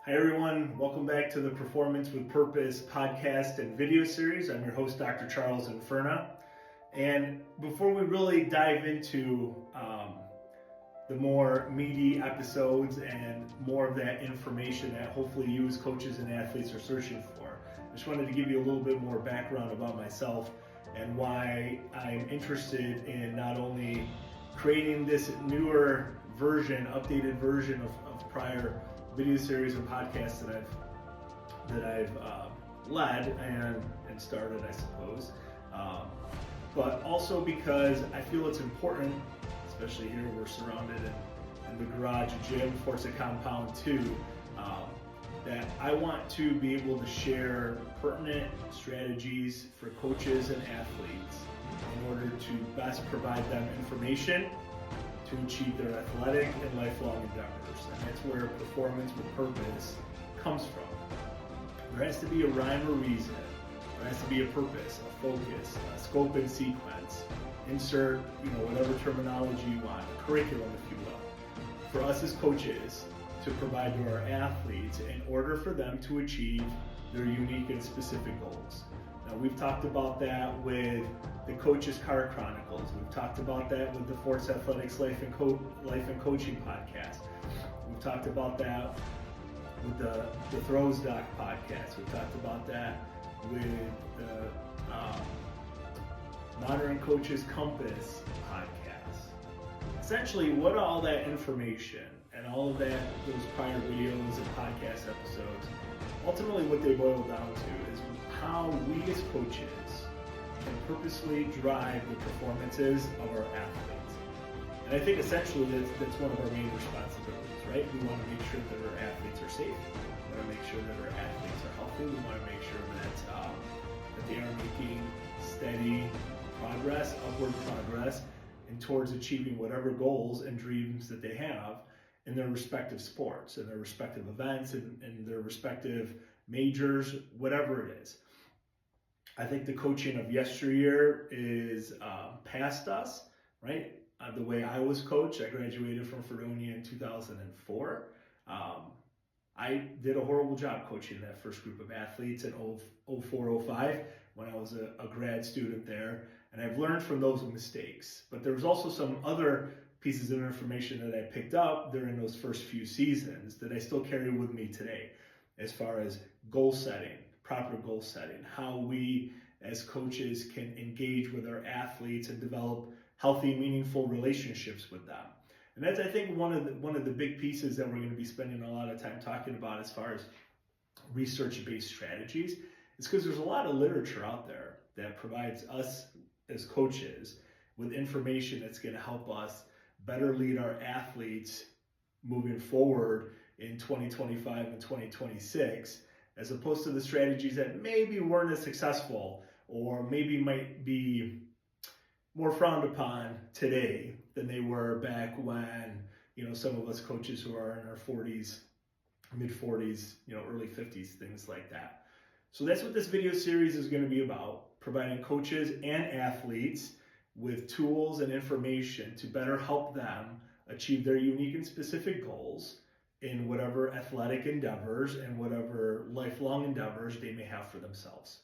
Hi everyone, welcome back to the Performance with Purpose podcast and video series. I'm your host, Dr. Charles Inferna. And before we really dive into the more meaty episodes and more of that information that hopefully you as coaches and athletes are searching for, I just wanted to give you a little bit more background about myself and why I'm interested in not only creating this newer version, updated version of prior video series and podcasts that I've led and started, I suppose. But also because I feel it's important, especially here we're surrounded in the garage gym, Forza Compound 2, that I want to be able to share pertinent strategies for coaches and athletes in order to best provide them information to achieve their athletic and lifelong endeavors. And that's where performance with purpose comes from. There has to be a rhyme or reason. There has to be a purpose, a focus, a scope and sequence. Insert, whatever terminology you want, a curriculum, if you will, for us as coaches to provide to our athletes in order for them to achieve their unique and specific goals. Now, we've talked about that with the Coach's Car Chronicles. We've talked about that with the Force Athletics Life and Coaching podcast. We've talked about that with the Throws Doc podcast. We've talked about that with the Modern Coaches Compass podcast. Essentially, what all that information and all of that, those prior videos and podcast episodes, ultimately what they boil down to is how we as coaches can purposely drive the performances of our athletes. And I think essentially that's one of our main responsibilities, right? We want to make sure that our athletes are safe. We want to make sure that our athletes are healthy. We want to make sure that they are making steady progress, upward progress, and towards achieving whatever goals and dreams that they have in their respective sports, in their respective events, in their respective majors, whatever it is. I think the coaching of yesteryear is past us, right? The way I was coached, I graduated from Fredonia in 2004. I did a horrible job coaching that first group of athletes in 04, 05 when I was a grad student there. And I've learned from those mistakes. But there was also some other pieces of information that I picked up during those first few seasons that I still carry with me today, as far as goal setting, proper goal setting, how we as coaches can engage with our athletes and develop healthy, meaningful relationships with them. And that's, I think, one of the big pieces that we're going to be spending a lot of time talking about as far as research-based strategies, is because there's a lot of literature out there that provides us as coaches with information that's going to help us better lead our athletes moving forward in 2025 and 2026, as opposed to the strategies that maybe weren't as successful or maybe might be more frowned upon today than they were back when, some of us coaches who are in our 40s, mid 40s, early 50s, things like that. So that's what this video series is going to be about, providing coaches and athletes with tools and information to better help them achieve their unique and specific goals in whatever athletic endeavors and whatever lifelong endeavors they may have for themselves.